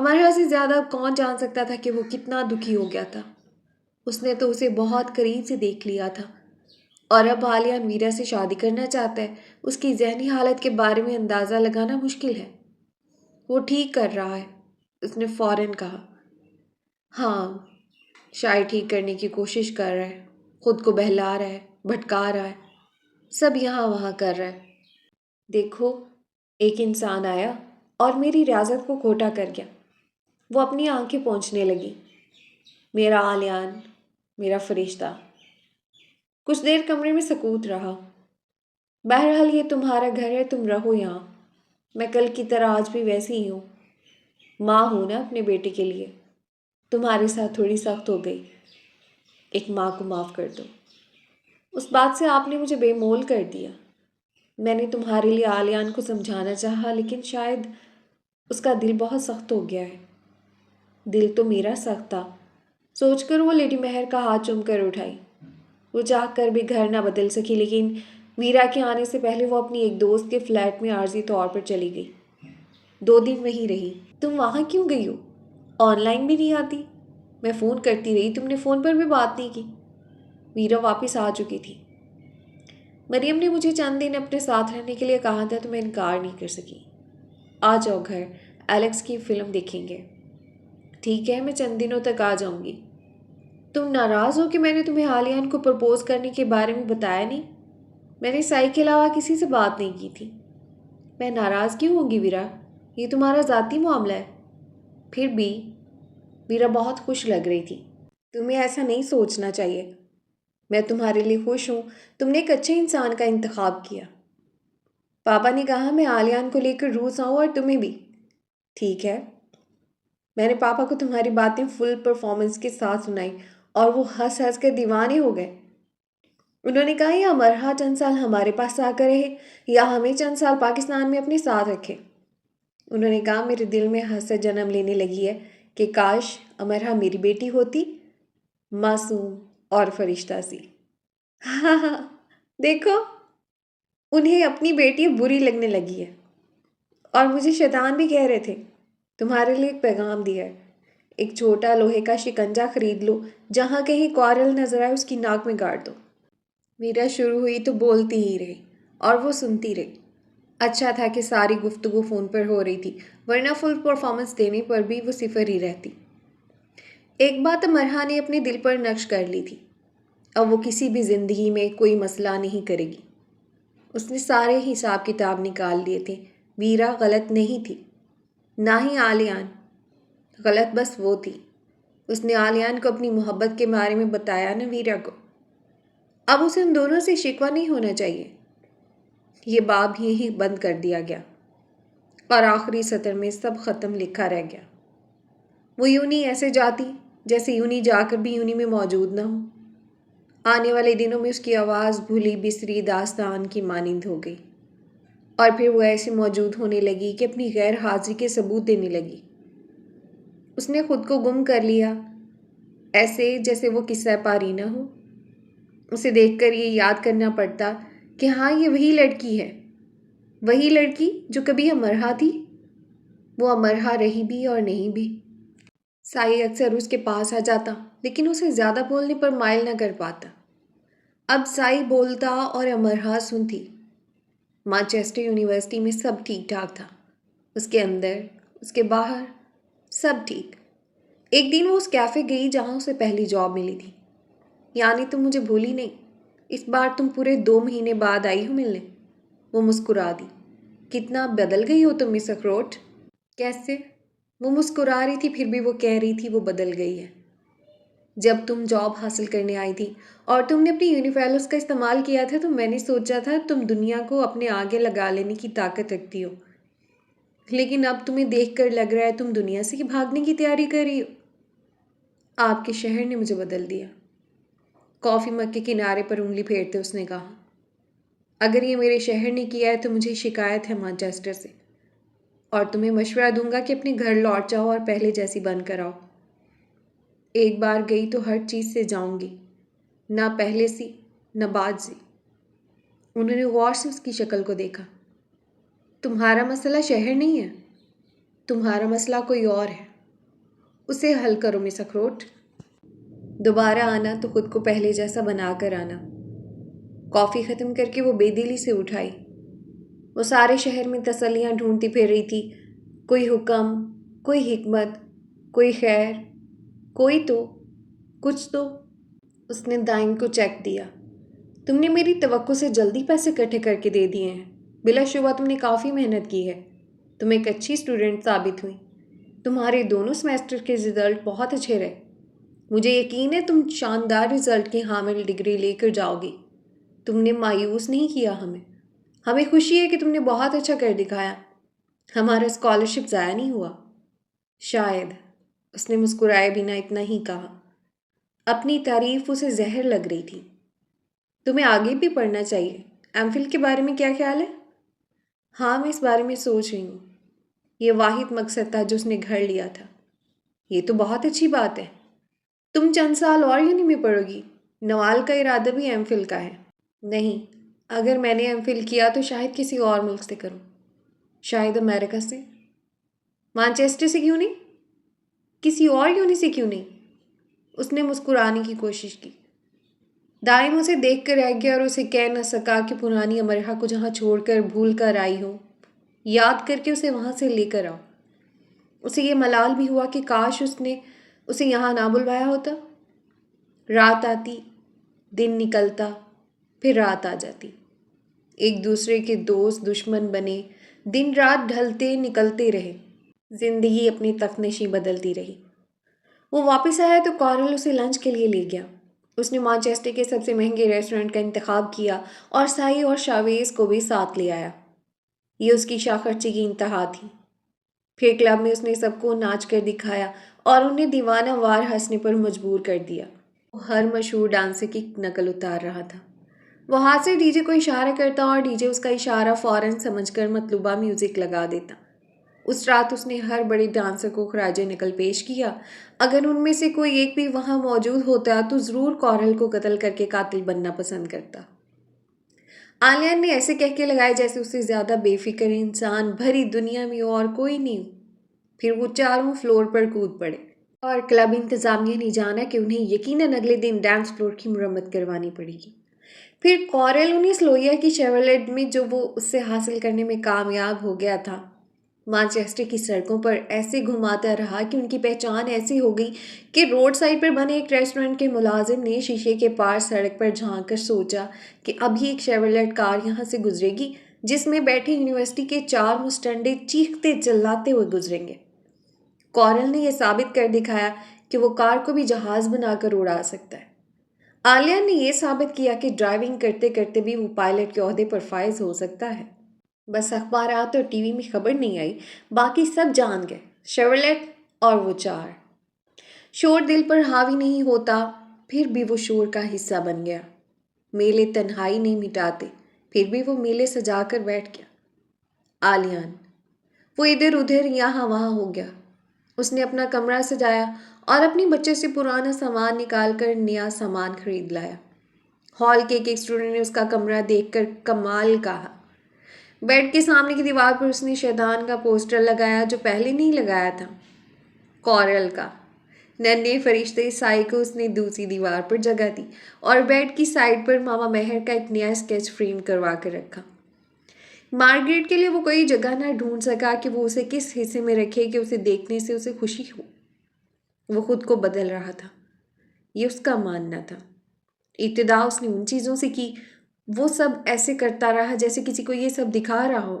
امرہ سے زیادہ اب کون جان سکتا تھا کہ وہ کتنا دکھی ہو گیا تھا۔ اس نے تو اسے بہت قریب سے دیکھ لیا تھا، اور اب عالیہ میرا سے شادی کرنا چاہتا ہے۔ اس کی ذہنی حالت کے بارے میں اندازہ لگانا مشکل ہے۔ وہ ٹھیک کر رہا ہے، اس نے فوراً کہا۔ ہاں، شاید ٹھیک کرنے کی کوشش کر رہا ہے، خود کو بہلا رہا ہے، بھٹکا رہا ہے، سب یہاں وہاں کر رہا ہے۔ دیکھو، ایک انسان آیا اور میری ریاضت کو کھوٹا کر گیا۔ وہ اپنی آنکھیں پونچھنے لگی۔ میرا آلیان، میرا فرشتہ۔ کچھ دیر کمرے میں سکوت رہا۔ بہرحال یہ تمہارا گھر ہے، تم رہو یہاں۔ میں کل کی طرح آج بھی ویسی ہی ہوں، ماں ہوں نا اپنے بیٹے کے لیے۔ تمہارے ساتھ تھوڑی سخت ہو گئی، ایک ماں کو معاف کر دو۔ اس بات سے آپ نے مجھے بے مول کر دیا۔ میں نے تمہارے لیے آلیان کو سمجھانا چاہا، لیکن شاید اس کا دل بہت سخت ہو گیا ہے۔ دل تو میرا سخت تھا، سوچ کر وہ لیڈی مہر کا ہاتھ چوم کر اٹھائی۔ وہ چاہ کر بھی گھر نہ بدل سکی، لیکن ویرا کے آنے سے پہلے وہ اپنی ایک دوست کے فلیٹ میں عارضی طور پر چلی گئی۔ 2 دن وہیں رہی۔ تم وہاں کیوں گئی ہو؟ آن لائن بھی نہیں آتی؟ میں فون کرتی رہی، تم نے فون پر بھی بات نہیں کی۔ ویرا واپس آ چکی تھی۔ مریم نے مجھے چند دن اپنے ساتھ رہنے کے لیے کہا تھا تو میں انکار نہیں کر سکی۔ آ جاؤ گھر، ایلیکس کی فلم دیکھیں گے۔ ٹھیک ہے، میں چند دنوں تک آ جاؤں گی۔ تم ناراض ہو کہ میں نے تمہیں عالیان کو پرپوز کرنے کے بارے میں بتایا نہیں؟ میں نے سائی کے علاوہ کسی سے بات نہیں کی تھی۔ میں ناراض کیوں ہوں گی ویرا؟ یہ تمہارا ذاتی معاملہ ہے۔ پھر بھی ویرا بہت خوش لگ رہی تھی۔ تمہیں ایسا نہیں سوچنا چاہیے۔ میں تمہارے لیے خوش ہوں، تم نے ایک اچھے انسان کا انتخاب کیا۔ پاپا نے کہا میں عالیان کو لے کر روس آؤں اور تمہیں بھی۔ ٹھیک ہے۔ میں نے پاپا کو تمہاری باتیں فل پرفارمنس کے ساتھ سنائی اور وہ ہنس ہنس کر دیوانے ہو گئے۔ انہوں نے کہا یا امرہ چند سال ہمارے پاس آ کر رہے یا ہمیں چند سال پاکستان میں اپنے ساتھ رکھے۔ انہوں نے کہا میرے دل میں حسرت جنم لینے لگی ہے کہ کاش امرہ میری بیٹی ہوتی، معصوم اور فرشتہ سی۔ ہاں ہاں، دیکھو، انہیں اپنی بیٹی بری لگنے لگی ہے، اور مجھے شیطان بھی کہہ رہے تھے۔ تمہارے لیے ایک پیغام دیا ہے، ایک چھوٹا لوہے کا شکنجا خرید لو، جہاں کہیں کورل نظر آئے اس کی ناک میں گاڑ دو۔ میرا شروع ہوئی تو بولتی ہی رہی اور وہ سنتی رہی۔ اچھا تھا کہ ساری گفتگو فون پر ہو رہی تھی، ورنہ فل پرفارمنس دینے پر بھی وہ صفر ہی رہتی۔ ایک بات امرہ نے اپنے دل پر نقش کر لی تھی، اب وہ کسی بھی زندگی میں کوئی مسئلہ نہیں کرے گی۔ اس نے سارے حساب کتاب نکال لیے تھے۔ ویرا غلط نہیں تھی، نہ ہی عالیان۔ غلط بس وہ تھی۔ اس نے عالیان کو اپنی محبت کے بارے میں بتایا نہ ویرا کو۔ اب اسے ان دونوں سے شکوہ نہیں ہونا چاہیے۔ یہ باب یہی بند کر دیا گیا اور آخری سطر میں سب ختم لکھا رہ گیا۔ وہ یونی ایسے جاتی جیسے یونی جا کر بھی یونی میں موجود نہ ہو۔ آنے والے دنوں میں اس کی آواز بھولی بسری داستان کی مانند ہو گئی، اور پھر وہ ایسے موجود ہونے لگی کہ اپنی غیر حاضری کے ثبوت دینے لگی۔ اس نے خود کو گم کر لیا، ایسے جیسے وہ قصہ پاری نہ ہو۔ اسے دیکھ کر یہ یاد کرنا پڑتا کہ ہاں یہ وہی لڑکی ہے، وہی لڑکی جو کبھی امرہ تھی۔ وہ امرہ رہی بھی اور نہیں بھی۔ سائی اکثر اس کے پاس آ جاتا، لیکن اسے زیادہ بولنے پر مائل نہ کر پاتا۔ اب سائی بولتا اور امرہ سنتی۔ مانچسٹر یونیورسٹی میں سب ٹھیک ٹھاک تھا، اس کے اندر، اس کے باہر، سب ٹھیک۔ ایک دن وہ اس کیفے گئی جہاں اسے پہلی جاب ملی تھی۔ یعنی تم مجھے بھولی نہیں، اس بار تم پورے 2 مہینے بعد آئی ہو ملنے۔ وہ مسکرا دی۔ کتنا بدل گئی ہو تم مس اخروٹ۔ کیسے؟ وہ مسکرا رہی تھی، پھر بھی وہ کہہ رہی تھی وہ بدل گئی ہے۔ جب تم جاب حاصل کرنے آئی تھی اور تم نے اپنی یونیفیلوز کا استعمال کیا تھا تو میں نے سوچا تھا تم دنیا کو اپنے آگے لگا لینے کی طاقت رکھتی ہو، لیکن اب تمہیں دیکھ کر لگ رہا ہے تم دنیا سے بھاگنے کی تیاری کر رہی ہو۔ آپ کے شہر نے مجھے بدل دیا۔ کافی مگ کے کنارے پر انگلی پھیرتے اس نے کہا، اگر یہ میرے شہر نے کیا ہے تو مجھے شکایت ہے مانچسٹر سے، اور تمہیں مشورہ دوں گا کہ اپنے گھر لوٹ جاؤ اور پہلے جیسی بن کر آؤ۔ ایک بار گئی تو ہر چیز سے جاؤں گی، نہ پہلے سی نہ بعد سے۔ انہوں نے غور سے اس کی شکل کو دیکھا۔ تمہارا مسئلہ شہر نہیں ہے، تمہارا مسئلہ کوئی اور ہے۔ اسے حل کرو مس اخروٹ۔ دوبارہ آنا تو خود کو پہلے جیسا بنا کر آنا۔ کافی ختم کر کے وہ بے دلی سے اٹھائی۔ وہ سارے شہر میں تسلیاں ڈھونڈتی پھر رہی تھی، کوئی حکم، کوئی حکمت، کوئی خیر، کوئی تو کچھ تو۔ اس نے دائن کو چیک دیا۔ تم نے میری توقع سے جلدی پیسے اکٹھے کر کے دے دیے ہیں۔ بلا شبہ تم نے کافی محنت کی ہے۔ تم ایک اچھی اسٹوڈنٹ ثابت ہوئی۔ تمہارے دونوں سیمسٹر کے رزلٹ بہت اچھے رہے۔ مجھے یقین ہے تم شاندار رزلٹ کی حامل ڈگری لے کر جاؤ گی۔ تم نے مایوس نہیں کیا ہمیں۔ ہمیں خوشی ہے کہ تم نے بہت اچھا کر دکھایا۔ ہمارا اسکالرشپ ضائع نہیں ہوا۔ شاید، اس نے مسکرائے بنا اتنا ہی کہا۔ اپنی تعریف اسے زہر لگ رہی تھی۔ تمہیں آگے بھی پڑھنا چاہیے۔ ایم فل کے بارے میں کیا خیال ہے؟ ہاں، میں اس بارے میں سوچ رہی ہوں۔ یہ واحد مقصد تھا جو اس نے گھڑ لیا تھا۔ یہ تو بہت اچھی بات ہے۔ تم چند سال اور یونی میں پڑھو گی۔ نوال کا ارادہ بھی ایم فل کا ہے۔ نہیں، اگر میں نے ایم فل کیا تو شاید کسی اور ملک سے کروں۔ شاید امریکہ سے۔ مانچسٹر سے کیوں نہیں؟ کسی اور یونی سے کیوں نہیں؟ اس نے مسکرانے کی کوشش کی۔ دائم اسے دیکھ کر رہ گیا اور اسے کہہ نہ سکا کہ پرانی امرحہ کو جہاں چھوڑ کر بھول کر آئی ہو، یاد کر کے اسے وہاں سے لے کر آؤ۔ اسے یہ ملال بھی ہوا کہ کاش اس نے اسے یہاں نہ بلوایا ہوتا۔ رات آتی، دن نکلتا، پھر رات آ جاتی۔ ایک دوسرے کے دوست دشمن بنے، دن رات ڈھلتے نکلتے رہے، زندگی اپنی تفنشی بدلتی رہی۔ وہ واپس آیا تو کارل اسے لنچ کے لیے لے گیا۔ اس نے مانچسٹر کے سب سے مہنگے ریسٹورنٹ کا انتخاب کیا اور سائی اور شاویز کو بھی ساتھ لے آیا۔ یہ اس کی شاہ خرچی کی انتہا تھی۔ پھر کلب میں اس نے سب کو ناچ کر دکھایا اور انہیں دیوانہ وار ہنسنے پر مجبور کر دیا۔ وہ ہر مشہور ڈانسر کی نقل اتار رہا تھا۔ وہ ہاتھ سے ڈی جے کو اشارہ کرتا اور ڈی جے اس کا اشارہ فوراً سمجھ کر مطلوبہ میوزک لگا دیتا۔ اس رات اس نے ہر بڑے ڈانسر کو خراج نقل پیش کیا۔ اگر ان میں سے کوئی ایک بھی وہاں موجود ہوتا تو ضرور کورل کو قتل کر کے قاتل بننا پسند کرتا۔ آلیان نے ایسے کہہ کے لگائے جیسے اس سے زیادہ بے فکر انسان بھری دنیا میں اور کوئی نہیں۔ پھر وہ چاروں فلور پر کود پڑے اور کلب انتظامیہ نے جانا کہ انہیں یقیناً اگلے دن ڈانس فلور کی مرمت کروانی پڑے گی۔ پھر کورل انہیں سلویا کی شیورلیٹ میں جو وہ اس سے حاصل کرنے میں کامیاب ہو گیا تھا، مانچسٹر کی سڑکوں پر ایسے گھماتا رہا کہ ان کی پہچان ایسی ہو گئی کہ روڈ سائڈ پر بنے ایک ریسٹورنٹ کے ملازم نے شیشے کے پار سڑک پر جھانک کر سوچا کہ ابھی ایک شیورلیٹ کار یہاں سے گزرے گی جس میں بیٹھے یونیورسٹی کے 4 مسٹنڈے چیختے چلاتے ہوئے گزریں گے۔ کورل نے یہ ثابت کر دکھایا کہ وہ کار کو بھی جہاز بنا کر اڑا سکتا ہے۔ آلیان نے یہ ثابت کیا کہ ڈرائیونگ کرتے کرتے بھی وہ پائلٹ کے عہدے پر فائز ہو سکتا ہے۔ بس اخبارات اور ٹی وی میں خبر نہیں آئی، باقی سب جان گئے، شیورلیٹ اور وہ 4۔ شور دل پر حاوی نہیں ہوتا، پھر بھی وہ شور کا حصہ بن گیا۔ میلے تنہائی نہیں مٹاتے، پھر بھی وہ میلے سجا کر بیٹھ گیا۔ آلیان، وہ ادھر ادھر یہاں وہاں ہو گیا۔ اس نے اپنا کمرہ سجایا اور اپنی بچے سے پرانا سامان نکال کر نیا سامان خرید لایا۔ ہال کے ایک اسٹوڈنٹ نے اس کا کمرہ دیکھ کر کمال کہا۔ بیڈ کے سامنے کی دیوار پر اس نے شیطان کا پوسٹر لگایا جو پہلے نہیں لگایا تھا، کورل کا۔ ننھے فرشتے سائی کو اس نے دوسری دیوار پر جگہ دی اور بیڈ کی سائڈ پر ماما مہر کا ایک نیا اسکیچ فریم کروا کر رکھا۔ مارگریٹ کے لیے وہ کوئی جگہ نہ ڈھونڈ سکا کہ وہ اسے کس حصے میں رکھے کہ اسے دیکھنے سے اسے خوشی ہو۔ وہ خود کو بدل رہا تھا، یہ اس کا ماننا تھا۔ ابتدا اس نے ان چیزوں سے کی، وہ سب ایسے کرتا رہا جیسے کسی کو یہ سب دکھا رہا ہو۔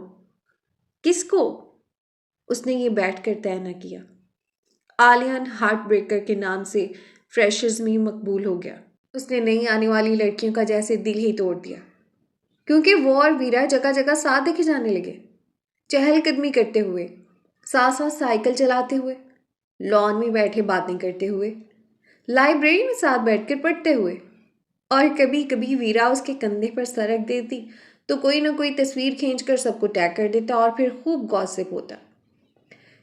کس کو؟ اس نے یہ بیٹھ کر طے نہ کیا۔ آلیان ہارٹ بریکر کے نام سے فریشرز میں مقبول ہو گیا۔ اس نے نئی آنے والی لڑکیوں کا جیسے دل ہی توڑ دیا، کیونکہ وہ اور ویرا جگہ جگہ ساتھ دیکھے جانے لگے، چہل قدمی کرتے ہوئے، ساتھ ساتھ سائیکل چلاتے ہوئے، لان میں بیٹھے باتیں کرتے ہوئے، لائبریری میں ساتھ بیٹھ کر پڑھتے ہوئے، اور کبھی کبھی ویرا اس کے کندھے پر سر رکھ دیتی تو کوئی نہ کوئی تصویر کھینچ کر سب کو ٹیگ کر دیتا اور پھر خوب گاسپ ہوتا۔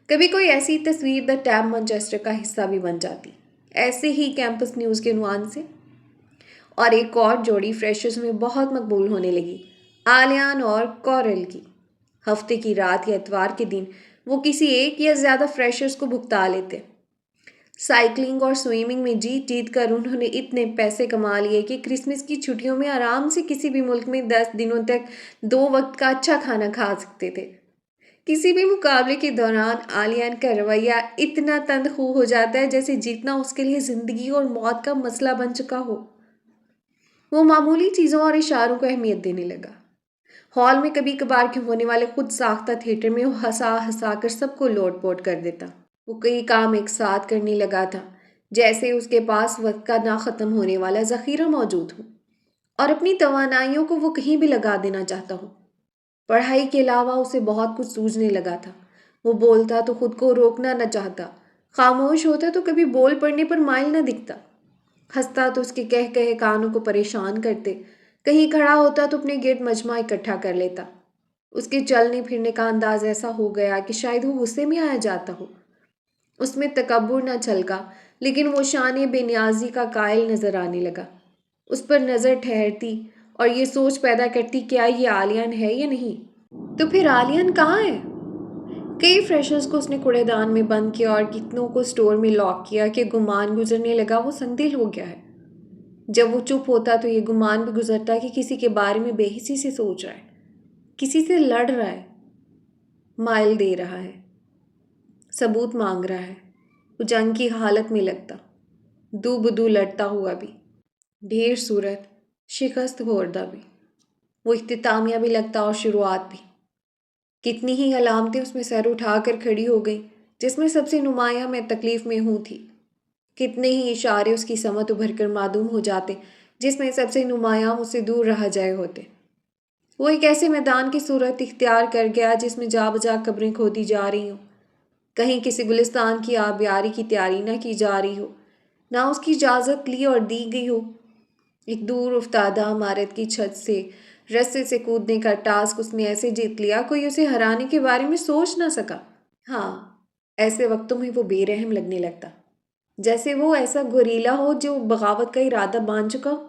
کبھی کوئی ایسی تصویر دا ٹیب مانچسٹر کا حصہ بھی بن جاتی، ایسے ہی کیمپس نیوز کے عنوان سے۔ اور ایک اور جوڑی فریشرز میں بہت مقبول ہونے لگی، آلیان اور کورل کی۔ ہفتے کی رات یا اتوار کے دن وہ کسی ایک یا زیادہ فریشرز کو بھگتا لیتے۔ سائیکلنگ اور سوئمنگ میں جیت جیت کر انہوں نے اتنے پیسے کما لیے کہ کرسمس کی چھٹیوں میں آرام سے کسی بھی ملک میں 10 دنوں تک 2 وقت کا اچھا کھانا کھا سکتے تھے۔ کسی بھی مقابلے کے دوران عالیان کا رویہ اتنا تند خو ہو جاتا ہے جیسے جیتنا اس کے لیے زندگی اور موت کا مسئلہ بن چکا ہو۔ وہ معمولی چیزوں اور اشاروں کو اہمیت دینے لگا۔ ہال میں کبھی کبھار کے ہونے والے خود ساختہ تھیٹر میں وہ ہنسا ہنسا کر سب کو لوٹ پوٹ کر دیتا۔ وہ کئی کام ایک ساتھ کرنے لگا تھا، جیسے اس کے پاس وقت کا نہ ختم ہونے والا ذخیرہ موجود ہو، اور اپنی توانائیوں کو وہ کہیں بھی لگا دینا چاہتا ہو۔ پڑھائی کے علاوہ اسے بہت کچھ سوجنے لگا تھا۔ وہ بولتا تو خود کو روکنا نہ چاہتا، خاموش ہوتا تو کبھی بول پڑنے پر مائل نہ دکھتا، ہنستا تو اس کے کہہ کہے کانوں کو پریشان کرتے، کہیں کھڑا ہوتا تو اپنے گرد مجمع اکٹھا کر لیتا۔ اس کے چلنے پھرنے کا انداز ایسا ہو گیا کہ شاید وہ غصے میں آیا جاتا ہو۔ اس میں تکبر نہ چھلکا، لیکن وہ شان بے نیازی کا قائل نظر آنے لگا۔ اس پر نظر ٹھہرتی اور یہ سوچ پیدا کرتی کیا یہ عالیان ہے یا نہیں؟ تو پھر عالیان کہاں ہے؟ کئی فریشرز کو اس نے کوڑے دان میں بند کیا اور کتنوں کو سٹور میں لاک کیا کہ گمان گزرنے لگا وہ سنگ دل ہو گیا ہے۔ جب وہ چپ ہوتا تو یہ گمان بھی گزرتا کہ کسی کے بارے میں بے حسی سے سوچ رہا ہے، کسی سے لڑ رہا ہے، مائل دے رہا ہے، ثبوت مانگ رہا ہے۔ وہ جنگ کی حالت میں لگتا، دو بدو لڑتا ہوا بھی، ڈھیر صورت شکست خوردہ بھی۔ وہ اختتامیہ بھی لگتا اور شروعات بھی۔ کتنی ہی علامتیں اس میں سر اٹھا کر کھڑی ہو گئیں، جس میں سب سے نمایاں میں تکلیف میں ہوں تھی۔ کتنے ہی اشارے اس کی سمت ابھر کر معدوم ہو جاتے، جس میں سب سے نمایاں اس سے دور رہ جائے ہوتے۔ وہ ایک ایسے میدان کی صورت اختیار کر گیا جس میں جا بجا قبریں کھودی جا رہی ہوں، کہیں کسی گلستان کی آبیاری کی تیاری نہ کی جا رہی ہو، نہ اس کی اجازت لی اور دی گئی ہو۔ ایک دور افتادہ عمارت کی چھت سے رسے سے کودنے کا ٹاسک اس نے ایسے جیت لیا کوئی اسے ہرانے کے بارے میں سوچ نہ سکا۔ ہاں، ایسے وقتوں میں وہ بے رحم لگنے لگتا، جیسے وہ ایسا گوریلا ہو جو بغاوت کا ارادہ باندھ چکا ہو۔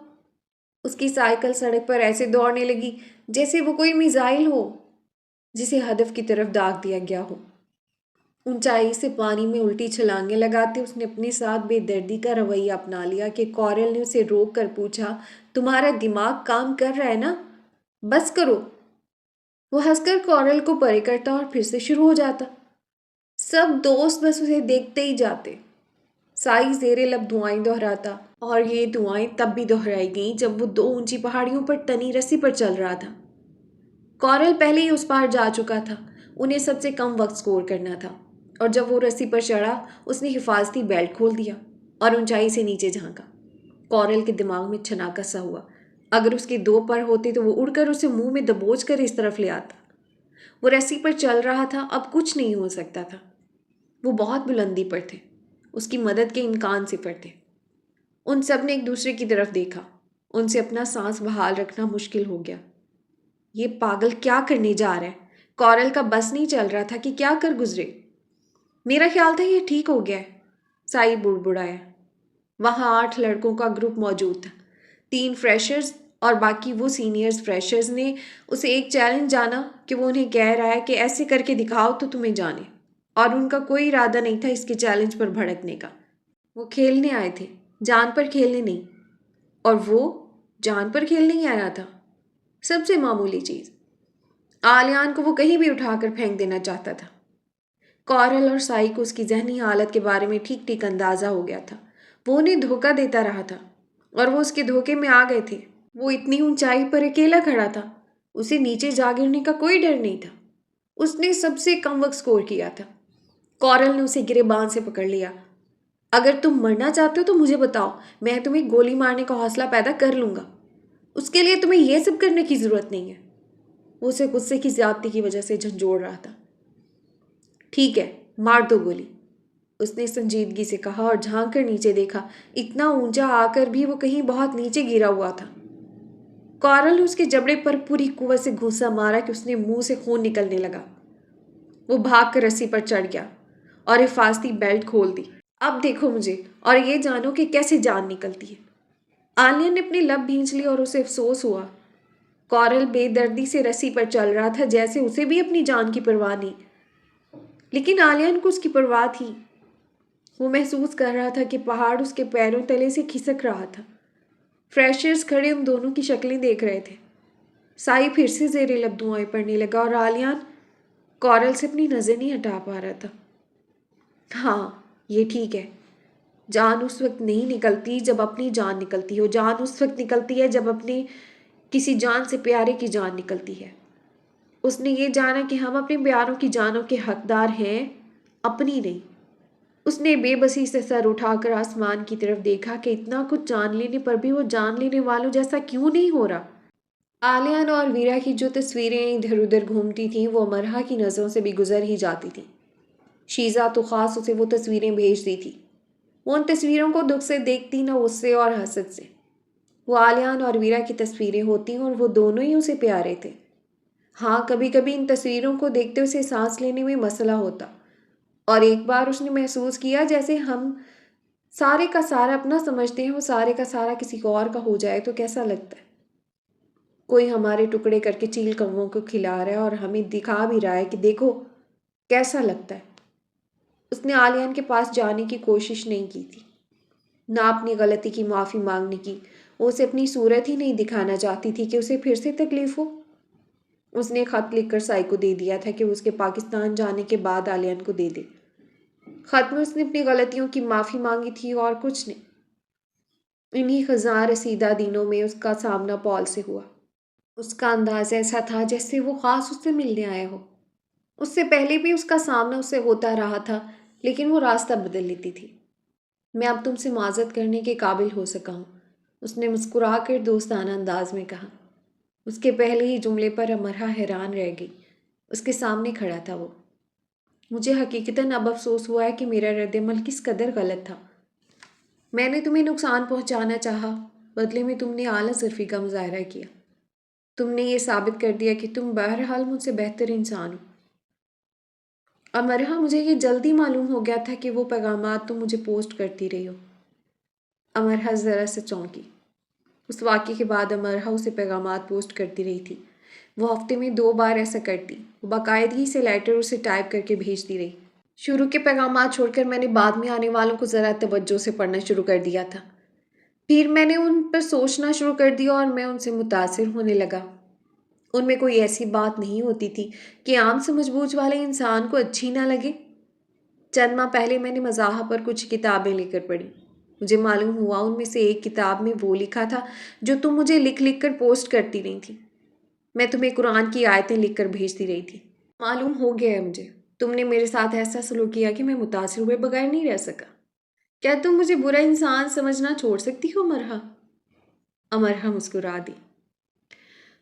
اس کی سائیکل سڑک پر ایسے دوڑنے لگی جیسے وہ کوئی میزائل ہو جسے ہدف کی طرف داغ دیا گیا ہو۔ اونچائی سے پانی میں الٹی چھلانگیں لگاتے اس نے اپنے ساتھ بے دردی کا رویہ اپنا لیا کہ کورل نے اسے روک کر پوچھا، تمہارا دماغ کام کر رہا ہے نا؟ بس کرو۔ وہ ہنس کر کورل کو پرے کرتا اور پھر سے شروع ہو جاتا۔ سب دوست بس اسے دیکھتے ہی جاتے۔ سائی زیر لب دعائیں دہراتا، اور یہ دعائیں تب بھی دہرائی گئیں جب وہ 2 اونچی پہاڑیوں پر تنی رسی پر چل رہا تھا۔ کورل پہلے ہی اس پار جا چکا تھا، انہیں سب سے کم وقت سکور کرنا تھا، اور جب وہ رسی پر چڑھا اس نے حفاظتی بیلٹ کھول دیا اور اونچائی سے نیچے جھانکا۔ کورل کے دماغ میں چھناکا سا ہوا، اگر اس کے 2 پر ہوتے تو وہ اڑ کر اسے منہ میں دبوچ کر اس طرف لے آتا۔ وہ رسی پر چل رہا تھا، اب کچھ نہیں ہو سکتا تھا۔ وہ بہت بلندی پر تھے، اس کی مدد کے امکان صفر تھے۔ ان سب نے ایک دوسرے کی طرف دیکھا، ان سے اپنا سانس بحال رکھنا مشکل ہو گیا۔ یہ پاگل کیا کرنے جا رہا ہے؟ کورل کا بس نہیں چل رہا تھا کہ کیا کر گزرے۔ میرا خیال تھا یہ ٹھیک ہو گیا ہے، سائی بڑبڑایا۔ وہاں 8 لڑکوں کا گروپ موجود تھا، 3 فریشرز اور باقی وہ سینئرز۔ فریشرز نے اسے ایک چیلنج جانا کہ وہ انہیں کہہ رہا ہے کہ ایسے کر کے دکھاؤ تو تمہیں جانے، اور ان کا کوئی ارادہ نہیں تھا اس کے چیلنج پر بھڑکنے کا۔ وہ کھیلنے آئے تھے، جان پر کھیلنے نہیں، اور وہ جان پر کھیلنے ہی آیا تھا۔ سب سے معمولی چیز، عالیان کو وہ کہیں بھی اٹھا کر پھینک دینا چاہتا تھا۔ کورل اور سائی کو اس کی ذہنی حالت کے بارے میں ٹھیک ٹھیک اندازہ ہو گیا تھا۔ وہ انہیں دھوکہ دیتا رہا تھا اور وہ اس کے دھوکے میں آ گئے تھے۔ وہ اتنی اونچائی پر اکیلا کھڑا تھا، اسے نیچے جا گرنے کا کوئی ڈر نہیں تھا۔ اس نے سب سے کم وقت سکور کیا تھا۔ کورل نے اسے گریبان سے پکڑ لیا۔ اگر تم مرنا چاہتے ہو تو مجھے بتاؤ، میں تمہیں گولی مارنے کا حوصلہ پیدا کر لوں گا۔ اس کے لیے تمہیں یہ سب کرنے کی ضرورت نہیں ہے۔ وہ اسے غصے کی زیادتی کی وجہ سے جھنجھوڑ رہا تھا۔ ٹھیک ہے، مار دو گولی، اس نے سنجیدگی سے کہا اور جھانک کر نیچے دیکھا۔ اتنا اونچا آ کر بھی وہ کہیں بہت نیچے گرا ہوا تھا۔ کورل نے اس کے جبڑے پر پوری قوت سے گھونسا مارا کہ اس نے منہ سے خون نکلنے لگا۔ وہ بھاگ کر رسی پر چڑھ گیا اور حفاظتی بیلٹ کھول دی۔ اب دیکھو مجھے اور یہ جانو کہ کیسے جان نکلتی ہے۔ عالیہ نے اپنی لب بھینچ لی اور اسے افسوس ہوا۔ کورل بے دردی سے رسی پر چل رہا تھا جیسے اسے بھی اپنی جان کی پرواہ نہیں، لیکن عالیہ کو اس کی پرواہ تھی۔ وہ محسوس کر رہا تھا کہ پہاڑ اس کے پیروں تلے سے کھسک رہا تھا۔ فریشرز کھڑے ان دونوں کی شکلیں دیکھ رہے تھے۔ سائی پھر سے زیر لب دعائیں پڑھنے لگا اور آلیان کورل سے اپنی نظر نہیں ہٹا پا رہا تھا۔ ہاں، یہ ٹھیک ہے۔ جان اس وقت نہیں نکلتی جب اپنی جان نکلتی ہو، جان اس وقت نکلتی ہے جب اپنی کسی جان سے پیارے کی جان نکلتی ہے۔ اس نے یہ جانا کہ ہم اپنے پیاروں کی جانوں کے حقدار ہیں، اپنی نہیں۔ اس نے بے بسی سے سر اٹھا کر آسمان کی طرف دیکھا کہ اتنا کچھ جان لینے پر بھی وہ جان لینے والوں جیسا کیوں نہیں ہو رہا۔ آلیان اور ویرا کی جو تصویریں ادھر ادھر گھومتی تھیں وہ مرحا کی نظروں سے بھی گزر ہی جاتی تھیں۔ شیزا تو خاص اسے وہ تصویریں بھیج دی تھی۔ وہ ان تصویروں کو دکھ سے دیکھتی، نہ غصے اور حسد سے۔ وہ آلیان اور ویرا کی تصویریں ہوتی اور وہ دونوں ہی اسے پیارے تھے۔ ہاں، کبھی کبھی ان تصویروں کو دیکھتے اسے سانس لینے میں مسئلہ ہوتا، اور ایک بار اس نے محسوس کیا جیسے ہم سارے کا سارا اپنا سمجھتے ہیں، وہ سارے کا سارا کسی اور کا ہو جائے تو کیسا لگتا ہے۔ کوئی ہمارے ٹکڑے کر کے چیل کووں کو کھلا رہا ہے اور ہمیں دکھا بھی رہا ہے کہ دیکھو کیسا لگتا ہے۔ اس نے آلیان کے پاس جانے کی کوشش نہیں کی تھی، نہ اپنی غلطی کی معافی مانگنے کی۔ وہ اسے اپنی صورت ہی نہیں دکھانا چاہتی تھی کہ اسے پھر سے تکلیف ہو۔ اس نے خط لکھ کر سائی کو دے دیا تھا کہ اس کے پاکستان جانے کے بعد آلیان کو دے دے۔ خط میں اس نے اپنی غلطیوں کی معافی مانگی تھی اور کچھ نہیں۔ انہی خزاں رسیدہ دنوں میں اس کا سامنا پال سے ہوا۔ اس کا انداز ایسا تھا جیسے وہ خاص اس سے ملنے آیا ہو۔ اس سے پہلے بھی اس کا سامنا اس سے ہوتا رہا تھا، لیکن وہ راستہ بدل لیتی تھی۔ میں اب تم سے معذرت کرنے کے قابل ہو سکا ہوں، اس نے مسکرا کر دوستانہ انداز میں کہا۔ اس کے پہلے ہی جملے پر مرحا حیران رہ گئی۔ اس کے سامنے کھڑا تھا وہ۔ مجھے حقیقتاً اب افسوس ہوا ہے کہ میرا رد عمل کس قدر غلط تھا۔ میں نے تمہیں نقصان پہنچانا چاہا، بدلے میں تم نے اعلیٰ ظرفی کا مظاہرہ کیا۔ تم نے یہ ثابت کر دیا کہ تم بہرحال مجھ سے بہتر انسان ہو۔ امرحا، مجھے یہ جلدی معلوم ہو گیا تھا کہ وہ پیغامات تم مجھے پوسٹ کرتی رہی ہو۔ امرحا ذرا سے چونکی۔ اس واقعے کے بعد امرحا اسے پیغامات پوسٹ کرتی رہی تھی۔ وہ ہفتے میں 2 بار ایسا کرتی۔ وہ باقاعدگی سے لیٹر اسے ٹائپ کر کے بھیجتی رہی۔ شروع کے پیغامات چھوڑ کر میں نے بعد میں آنے والوں کو ذرا توجہ سے پڑھنا شروع کر دیا تھا۔ پھر میں نے ان پر سوچنا شروع کر دیا اور میں ان سے متاثر ہونے لگا۔ ان میں کوئی ایسی بات نہیں ہوتی تھی کہ عام سمجھ بوجھ والے انسان کو اچھی نہ لگے۔ چند ماہ پہلے میں نے مزاح پر کچھ کتابیں لے کر پڑھی۔ مجھے معلوم ہوا ان میں سے ایک کتاب میں وہ لکھا تھا جو تم مجھے لکھ لکھ کر پوسٹ کرتی رہی تھی۔ میں تمہیں قرآن کی آیتیں لکھ کر بھیجتی رہی تھی۔ معلوم ہو گیا ہے مجھے، تم نے میرے ساتھ ایسا سلوک کیا کہ میں متاثر ہوئے بغیر نہیں رہ سکا۔ کیا تم مجھے برا انسان سمجھنا چھوڑ سکتی ہو مرحا؟ امرحا مسکرا دی۔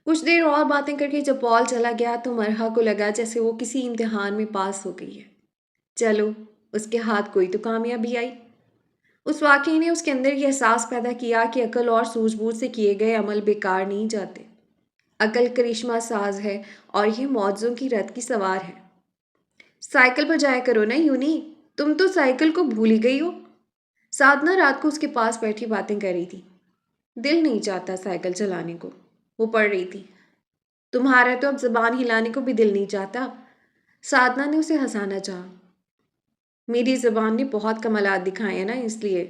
کچھ دیر اور باتیں کر کے جب پال چلا گیا تو مرحا کو لگا جیسے وہ کسی امتحان میں پاس ہو گئی ہے۔ چلو، اس کے ہاتھ کوئی تو کامیابی آئی۔ اس واقعے نے اس کے اندر یہ احساس پیدا کیا کہ عقل اور سوجھ بوجھ سے کیے گئے عمل بیکار نہیں جاتے۔ عقل کرشمہ ساز ہے اور یہ معجزوں کی رتھ کی سوار ہے۔ سائیکل پر جایا کرو نا یونی، تم تو سائیکل کو بھول ہی گئی ہو۔ سادھنا رات کو اس کے پاس بیٹھی باتیں کر رہی تھی۔ دل نہیں چاہتا سائیکل چلانے کو، وہ پڑھ رہی تھی۔ تمہارا تو اب زبان ہلانے کو بھی دل نہیں چاہتا، سادھنا نے اسے ہنسانا چاہا۔ میری زبان نے بہت کمالات دکھائے ہیں نا، اس لیے،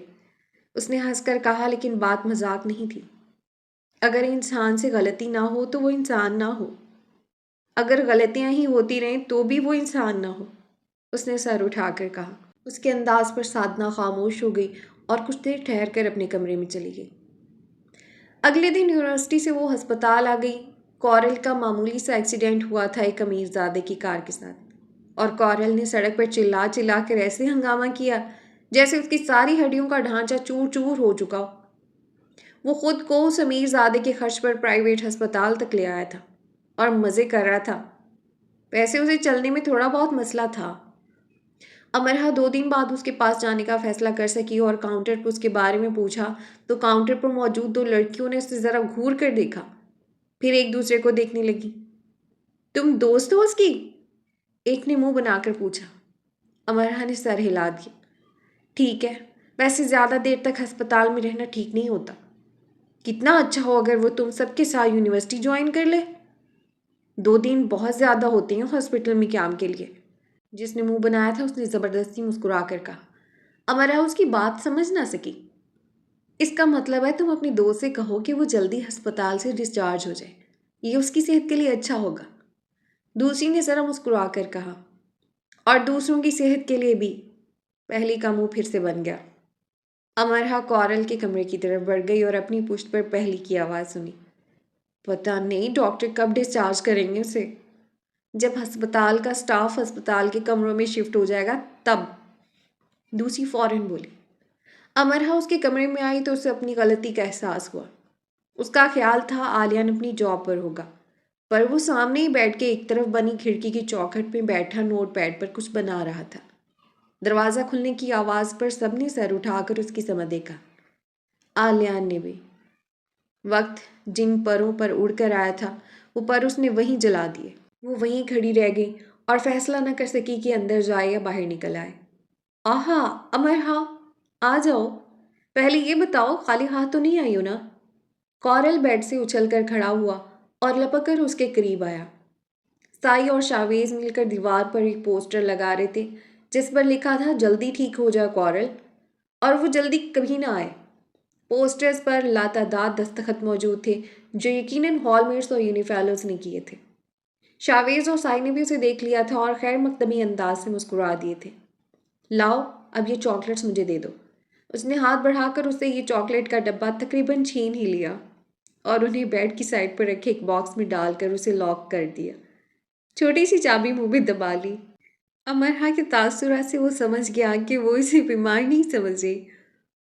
اس نے ہنس کر کہا، لیکن بات مذاق نہیں تھی۔ اگر انسان سے غلطی نہ ہو تو وہ انسان نہ ہو، اگر غلطیاں ہی ہوتی رہیں تو بھی وہ انسان نہ ہو، اس نے سر اٹھا کر کہا۔ اس کے انداز پر سادھنا خاموش ہو گئی اور کچھ دیر ٹھہر کر اپنے کمرے میں چلی گئی۔ اگلے دن یونیورسٹی سے وہ ہسپتال آ گئی۔ کورل کا معمولی سا ایکسیڈنٹ ہوا تھا ایک امیر زادے کی کار کے ساتھ، اور کورل نے سڑک پر چلا چلا کر ایسے ہنگامہ کیا جیسے اس کی ساری ہڈیوں کا ڈھانچہ چور چور ہو چکا ہو۔ وہ خود کو اس امیر زادے کے خرچ پر پرائیویٹ ہسپتال تک لے آیا تھا اور مزے کر رہا تھا۔ ویسے اسے چلنے میں تھوڑا بہت مسئلہ تھا۔ امرحا 2 دن بعد اس کے پاس جانے کا فیصلہ کر سکی اور کاؤنٹر پر اس کے بارے میں پوچھا تو کاؤنٹر پر موجود 2 لڑکیوں نے اسے ذرا گھور کر دیکھا، پھر ایک دوسرے کو دیکھنے لگی۔ تم دوست ہو اس کی؟ ایک نے منہ بنا کر پوچھا۔ امرحا نے سر ہلا دیا۔ ٹھیک ہے، ویسے زیادہ دیر تک ہسپتال میں رہنا ٹھیک نہیں ہوتا۔ کتنا اچھا ہو اگر وہ تم سب کے ساتھ یونیورسٹی جوائن کر لے۔ 2 دن بہت زیادہ ہوتے ہیں ہاسپٹل میں قیام کے لیے۔ جس نے منہ بنایا تھا اس نے زبردستی مسکرا کر کہا۔ امرا اس کی بات سمجھ نہ سکی۔ اس کا مطلب ہے تم اپنی دوست سے کہو کہ وہ جلدی ہسپتال سے ڈسچارج ہو جائے، یہ اس کی صحت کے لیے اچھا ہوگا۔ دوسری نے ذرا مسکرا کر کہا، اور دوسروں کی صحت کے لیے بھی۔ پہلی کا منہ پھر سے بن گیا۔ امرا کورل کے کمرے کی طرف بڑھ گئی اور اپنی پشت پر پہلی کی آواز سنی۔ پتہ نہیں ڈاکٹر کب ڈسچارج کریں گے اسے۔ جب ہسپتال کا سٹاف ہسپتال کے کمروں میں شفٹ ہو جائے گا تب۔ دوسری فوراً بولی۔ امرا اس کے کمرے میں آئی تو اسے اپنی غلطی کا احساس ہوا۔ اس کا خیال تھا آلیان اپنی جاب پر ہوگا، پر وہ سامنے ہی بیٹھ کے ایک طرف بنی کھڑکی کی چوکھٹ میں بیٹھا نوٹ پیڈ پر کچھ بنا رہا تھا۔ دروازہ کھلنے کی آواز پر سب نے سر اٹھا کر اس کی سمت دیکھا۔ آلیان نے بھی۔ وقت جن پروں پر اڑ کر آیا تھا وہ پر اس نے وہیں جلا دیے۔ وہ وہیں کھڑی رہ گئی اور فیصلہ نہ کر سکی کہ اندر جائے یا باہر نکل آئے۔ آہا امرا، آ جاؤ، پہلے یہ بتاؤ خالی ہاتھ تو نہیں آئی ہو نا؟ کورل بیڈ سے اچھل کر کھڑا ہوا اور لپک کر اس کے قریب آیا۔ سائی اور شاویز مل کر دیوار پر ایک پوسٹر لگا رہے تھے جس پر لکھا تھا جلدی ٹھیک ہو جائے کورل، اور وہ جلدی کبھی نہ آئے۔ پوسٹرز پر لاتعداد دستخط موجود تھے جو یقیناً ہال میٹس اور یونیفیلوز نے کیے تھے۔ شاویز اور سائی نے بھی اسے دیکھ لیا تھا اور خیر مقدمی انداز سے مسکرا دیے تھے۔ لاؤ اب یہ چاکلیٹس مجھے دے دو۔ اس نے ہاتھ بڑھا کر اسے یہ چاکلیٹ کا ڈبہ تقریباً چھین ہی لیا اور انہیں بیڈ کی سائڈ پر رکھے ایک باکس میں ڈال کر اسے لاک کر دیا۔ چھوٹی سی چابی منہ میں دبا لی۔ امرا کے تاثرات سے وہ سمجھ گیا کہ وہ اسے بیمار نہیں سمجھ رہی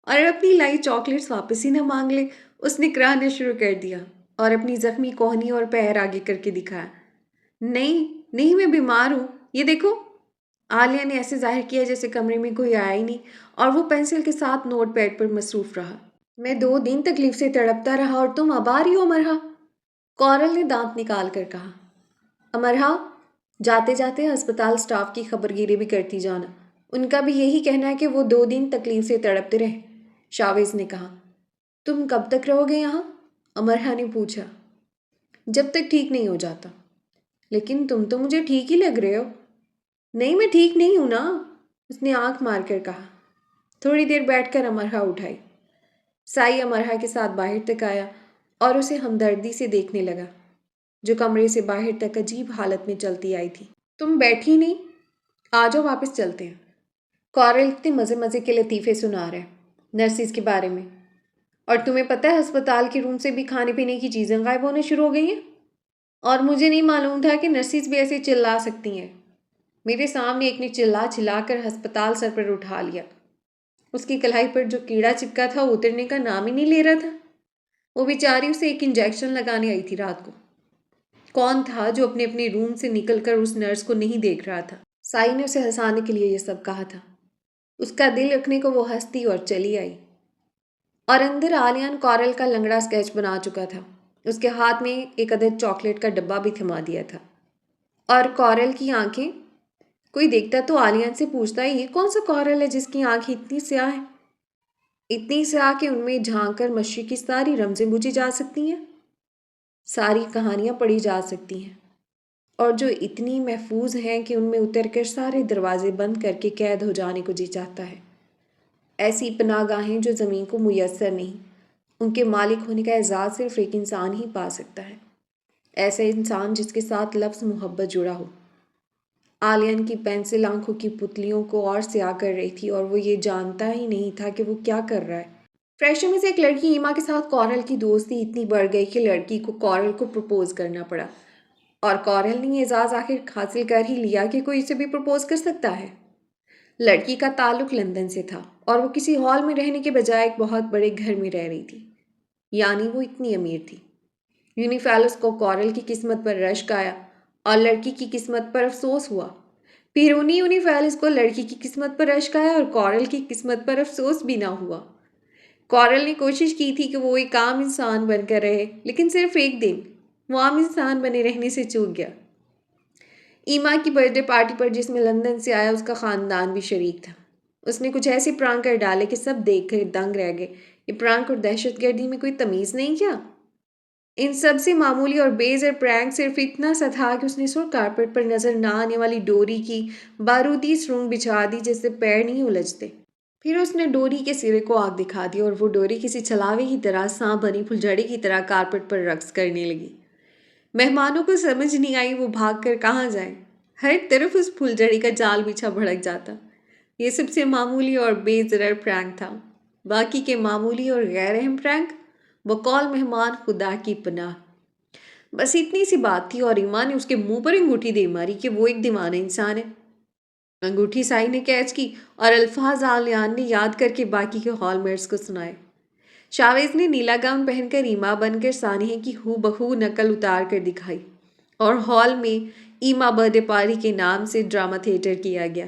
اور اپنی لائی چاکلیٹس واپس ہی نہ مانگ لے۔ اس نے کراہنا شروع کر دیا اور اپنی زخمی کوہنی اور پیر آگے کر کے دکھایا۔ نہیں میں بیمار ہوں، یہ دیکھو۔ عالیہ نے ایسے ظاہر کیا جیسے کمرے میں کوئی آیا ہی نہیں اور وہ پینسل کے ساتھ نوٹ پیڈ پر مصروف رہا۔ میں 2 دن تکلیف سے تڑپتا رہا اور تم اب آ رہی ہو امرا، کورل نے دانت نکال کر کہا۔ امرا، جاتے جاتے ہسپتال سٹاف کی خبرگیری بھی کرتی جانا، ان کا بھی یہی کہنا ہے کہ وہ 2 دن تکلیف سے تڑپتے رہے، شاویز نے کہا۔ تم کب تک رہو گے یہاں؟ امرا نے پوچھا۔ جب تک ٹھیک نہیں ہو جاتا۔ لیکن تم تو مجھے ٹھیک ہی لگ رہے ہو۔ نہیں میں ٹھیک نہیں ہوں نا، اس نے آنکھ مار کر کہا۔ تھوڑی دیر بیٹھ کر امرا اٹھائی۔ سائی امرا کے ساتھ باہر تک آیا اور اسے ہمدردی سے دیکھنے لگا جو کمرے سے باہر تک عجیب حالت میں چلتی آئی تھی۔ تم بیٹھی نہیں؟ آ جاؤ واپس چلتے ہیں۔ کورل اتنے مزے مزے کے لطیفے سنا رہے نرسز کے بارے میں، اور تمہیں پتہ ہے ہسپتال کے روم سے بھی کھانے پینے کی چیزیں غائب ہونے شروع ہو گئی ہیں، اور مجھے نہیں معلوم تھا کہ نرسز بھی ایسے چلا سکتی ہیں۔ میرے سامنے ایک نے چلا کر ہسپتال سر پر اٹھا لیا۔ اس کی کلائی پر جو کیڑا چپکا تھا وہ اترنے کا نام ہی نہیں لے رہا تھا۔ وہ بیچاری اسے ایک انجیکشن لگانے آئی تھی رات کو۔ کون تھا جو اپنے اپنے روم سے نکل کر اس نرس کو نہیں دیکھ رہا تھا؟ سائی نے اسے ہنسانے کے لیے یہ سب کہا تھا۔ اس کا دل رکھنے کو وہ ہنستی اور چلی آئی، اور اندر آلیان کورل کا لنگڑا اسکیچ بنا چکا تھا۔ اس کے ہاتھ میں ایک عدد چاکلیٹ کا ڈبہ بھی تھما دیا تھا۔ اور کورل کی آنکھیں، کوئی دیکھتا تو آلیان سے پوچھتا یہ کون سا کورل ہے جس کی آنکھیں اتنی سیاہ ہیں، اتنی سیاہ کہ ان میں جھانک کر مشرق کی ساری رمزیں بوجھی جا سکتی ہیں، ساری کہانیاں پڑھی جا سکتی ہیں، اور جو اتنی محفوظ ہیں کہ ان میں اتر کر سارے دروازے بند کر کے قید ہو جانے کو جی چاہتا ہے۔ ایسی پناہ گاہیں جو زمین کو میسر نہیں، ان کے مالک ہونے کا اعزاز صرف ایک انسان ہی پا سکتا ہے، ایسا انسان جس کے ساتھ لفظ محبت جڑا ہو۔ آلیان کی پینسل آنکھوں کی پتلیوں کو اور سیاہ کر رہی تھی اور وہ یہ جانتا ہی نہیں تھا کہ وہ کیا کر رہا ہے۔ فریشوں میں سے ایک لڑکی ایما کے ساتھ کورل کی دوستی اتنی بڑھ گئی کہ لڑکی کو کورل کو پرپوز کرنا پڑا، اور کورل نے یہ اعزاز آخر حاصل کر ہی لیا کہ کوئی اسے بھی پرپوز کر سکتا ہے۔ لڑکی کا تعلق لندن سے تھا اور وہ کسی ہال میں رہنے کے بجائے ایک بہت بڑے گھر میں رہ رہی تھی، یعنی وہ اتنی امیر تھی۔ یونیفیلوس کو کورل کی قسمت پر رشک آیا اور لڑکی کی قسمت پر افسوس ہوا۔ پیرونی یونیفیلوس کو لڑکی کی قسمت پر رشک آیا اور کورل کی قسمت پر افسوس بھی نہ ہوا۔ کورل نے کوشش کی تھی کہ وہ ایک عام انسان بن کر رہے، لیکن صرف ایک دن وہ عام انسان بنے رہنے سے چوک گیا۔ ایما کی برتھ ڈے پارٹی پر جس میں لندن سے آیا اس کا خاندان بھی شریک تھا۔ اس نے کچھ ایسے پرانک کر ڈالے کہ سب دیکھ کر دنگ رہ گئے۔ یہ پرانک اور دہشت گردی میں کوئی تمیز نہیں کیا؟ ان سب سے معمولی اور بے زر پرانک صرف اتنا سا تھا کہ اس نے سر کارپٹ پر نظر نہ آنے والی ڈوری کی بارودی سرنگ بچھا دی جس سے پیر نہیں الجھتے۔ پھر اس نے ڈوری کے سرے کو آگ دکھا دی اور وہ ڈوری کسی چھلاوے کی طرح سانپ بنی پھلجھڑی کی طرح کارپٹ پر رقص کرنے لگی۔ مہمانوں کو سمجھ نہیں آئی وہ بھاگ کر کہاں جائیں۔ ہر طرف اس پھلجھڑی کا جال بچھا بھڑک جاتا۔ یہ سب سے معمولی اور بے ضرر پرینک تھا۔ باقی کے معمولی اور غیر اہم پرینک بقول مہمان خدا کی پناہ۔ بس اتنی سی بات تھی اور ایما نے اس کے منہ پر انگوٹھی دے ماری کہ وہ ایک دیوانہ انسان ہے۔ انگوٹھی سائی نے کیچ کی اور الفاظ آلیان نے یاد کر کے باقی کے ہال میٹس کو سنائے۔ شاویز نے نیلا گاؤن پہن کر ایما بن کر سانحہ کی ہو بہو نقل اتار کر دکھائی اور ہال میں ایما برتھڈے پارٹی کے نام سے ڈرامہ تھیٹر کیا گیا،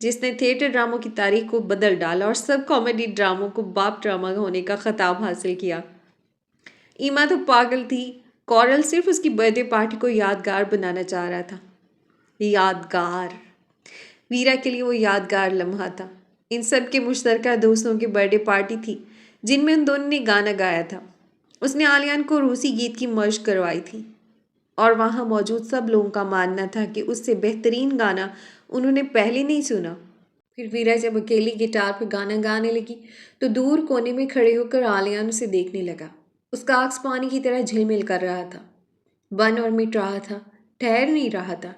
جس نے تھیٹر ڈراموں کی تاریخ کو بدل ڈالا اور سب کامیڈی ڈراموں کو باپ ڈرامہ ہونے کا خطاب حاصل کیا۔ ایما تو پاگل تھی، کورل صرف اس کی برتھڈے پارٹی کو یادگار بنانا چاہ رہا تھا۔ یادگار، ویرا کے لیے وہ یادگار لمحہ تھا۔ ان سب کے مشترکہ دوستوں کی برتھڈے پارٹی تھی جن میں ان دونوں نے گانا گایا تھا۔ اس نے آلیان کو روسی گیت کی مشق کروائی تھی اور وہاں موجود سب لوگوں کا ماننا تھا کہ اس سے بہترین گانا انہوں نے پہلے نہیں سنا۔ پھر ویرا جب اکیلی گٹار پہ گانا گانے لگی تو دور کونے میں کھڑے ہو کر آلیان اسے دیکھنے لگا۔ اس کا عکس پانی کی طرح جھلمل کر رہا تھا، بن اور مٹ رہا تھا، ٹھہر نہیں رہا تھا۔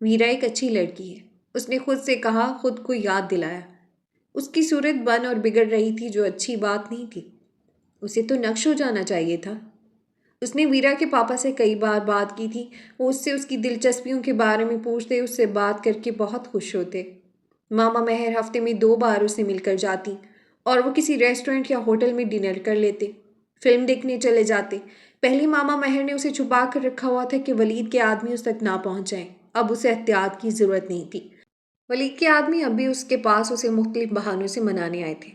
ویرا ایک اچھی لڑکی ہے، اس نے خود سے کہا، خود کو یاد دلایا۔ اس کی صورت بن اور بگڑ رہی تھی جو اچھی بات نہیں تھی۔ اسے تو نقش ہو جانا چاہیے تھا۔ اس نے ویرا کے پاپا سے کئی بار بات کی تھی، وہ اس سے اس کی دلچسپیوں کے بارے میں پوچھتے، اس سے بات کر کے بہت خوش ہوتے۔ ماما مہر ہفتے میں 2 بار اسے مل کر جاتی اور وہ کسی ریسٹورنٹ یا ہوٹل میں ڈنر کر لیتے، فلم دیکھنے چلے جاتے۔ پہلے ماما مہر نے اسے چھپا کر رکھا ہوا تھا کہ ولید کے آدمی اس تک نہ پہنچ جائیں۔ اب اسے احتیاط کی ضرورت نہیں تھی۔ ولید کے آدمی اب بھی اس کے پاس اسے مختلف بہانوں سے منانے آئے تھے۔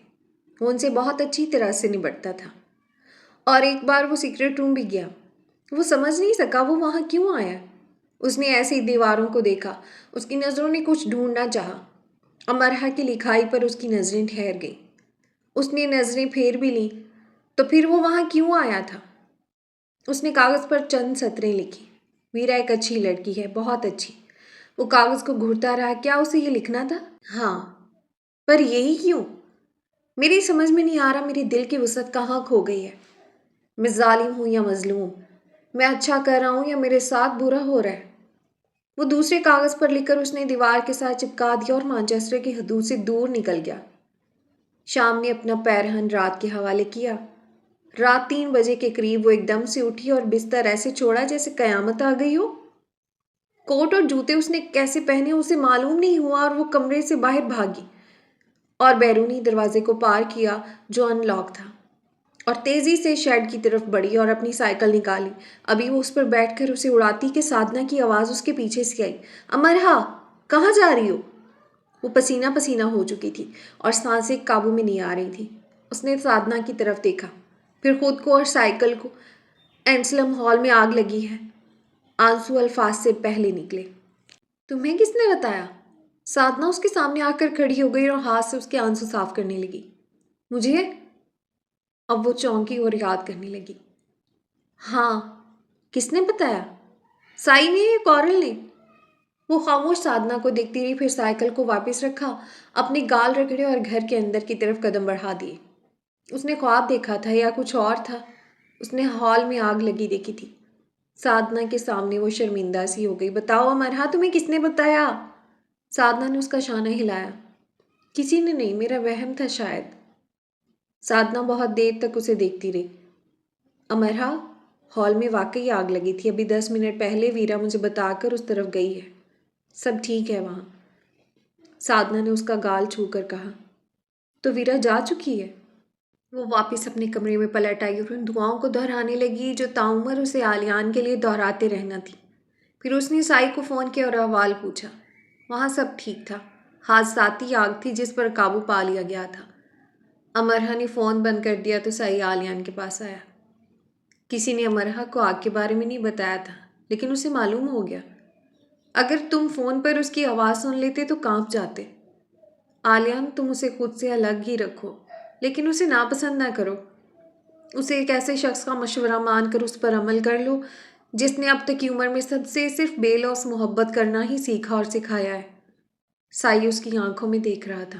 وہ ان سے بہت اچھی طرح سے نبٹتا تھا۔ اور ایک بار وہ سیکرٹ روم بھی گیا۔ وہ سمجھ نہیں سکا وہ وہاں کیوں آیا۔ اس نے ایسی دیواروں کو دیکھا، اس کی نظروں نے کچھ ڈھونڈنا چاہا۔ امرہا کی لکھائی پر اس کی نظریں ٹھہر گئیں۔ اس نے نظریں پھیر بھی لیں، تو پھر وہ وہاں کیوں آیا تھا؟ اس نے کاغذ پر چند سطریں لکھی۔ ویرا ایک اچھی لڑکی ہے، بہت اچھی۔ وہ کاغذ کو گھڑتا رہا، کیا اسے یہ لکھنا تھا؟ ہاں، پر یہی کیوں؟ میری سمجھ میں نہیں آ رہا میری دل کی وسعت کہاں کھو گئی ہے۔ میں ظالم ہوں یا مظلوم، میں اچھا کر رہا ہوں یا میرے ساتھ برا ہو رہا ہے۔ وہ دوسرے کاغذ پر لکھ کر اس نے دیوار کے ساتھ چپکا دیا اور مانچسٹر کی حدود سے دور نکل گیا۔ شام نے اپنا پیرہن رات کے حوالے کیا۔ رات 3 بجے کے قریب وہ ایک دم سے اٹھی اور بستر ایسے چھوڑا جیسے قیامت آ گئی ہو۔ کوٹ اور جوتے اس نے کیسے پہنے اسے معلوم نہیں ہوا اور وہ کمرے سے باہر بھاگی اور بیرونی دروازے کو پار کیا جو ان لاک تھا، اور تیزی سے شیڈ کی طرف بڑھی اور اپنی سائیکل نکالی۔ ابھی وہ اس پر بیٹھ کر اسے اڑاتی کہ سادھنا کی آواز اس کے پیچھے سے آئی، امرہا، کہاں جا رہی ہو؟ وہ پسینہ پسینہ ہو چکی تھی اور سانسیں قابو میں نہیں آ رہی تھی۔ اس نے سادھنا کی طرف دیکھا، پھر خود کو اور سائیکل کو۔ اینسلم ہال میں آگ لگی ہے۔ آنسو الفاظ سے پہلے نکلے۔ تمہیں کس نے بتایا؟ سادھنا اس کے سامنے آ کر کھڑی ہو گئی اور ہاتھ سے اس کے آنسو صاف کرنے لگی۔ مجھے؟ اب وہ چونکی اور یاد کرنے لگی۔ ہاں، کس نے بتایا؟ سائی نے یا کورل نے؟ وہ خاموش سادھنا کو دیکھتی رہی، پھر سائیکل کو واپس رکھا، اپنے گال رگڑے اور گھر کے اندر کی طرف قدم بڑھا دیے۔ اس نے خواب دیکھا تھا یا کچھ اور تھا؟ اس نے ہال میں آگ لگی دیکھی تھی۔ سادھنا کے سامنے وہ شرمندہ سی ہو گئی۔ بتاؤ امرہا، تمہیں کس نے بتایا؟ سادھنا نے اس کا شانہ ہلایا۔ کسی نے نہیں، میرا وہم تھا شاید۔ سادھنا بہت دیر تک اسے دیکھتی رہی۔ امرہا، ہال میں واقعی آگ لگی تھی، ابھی 10 منٹ پہلے ویرا مجھے بتا کر اس طرف گئی ہے۔ سب ٹھیک ہے وہاں؟ سادھنا نے اس کا گال چھو کر کہا۔ تو ویرا جا چکی ہے؟ وہ واپس اپنے کمرے میں پلٹ آئی اور ان دعاؤں کو دہرانے لگی جو تعمر اسے آلیان کے لیے دہراتے رہنا تھی۔ پھر اس نے سائی کو فون کیا اور احوال پوچھا۔ وہاں سب ٹھیک تھا، حادثاتی آگ تھی جس پر قابو پا لیا گیا تھا۔ امرہا نے فون بند کر دیا تو سائی آلیان کے پاس آیا۔ کسی نے امرہا کو آگ کے بارے میں نہیں بتایا تھا، لیکن اسے معلوم ہو گیا۔ اگر تم فون پر اس کی آواز سن لیتے تو کانپ جاتے۔ آلیان، تم اسے خود سے الگ ہی رکھو، لیکن اسے ناپسند نہ کرو۔ اسے ایک ایسے شخص کا مشورہ مان کر اس پر عمل کر لو جس نے اب تک کی عمر میں سب سے صرف بے لوث محبت کرنا ہی سیکھا اور سکھایا ہے۔ سائی اس کی آنکھوں میں دیکھ رہا تھا۔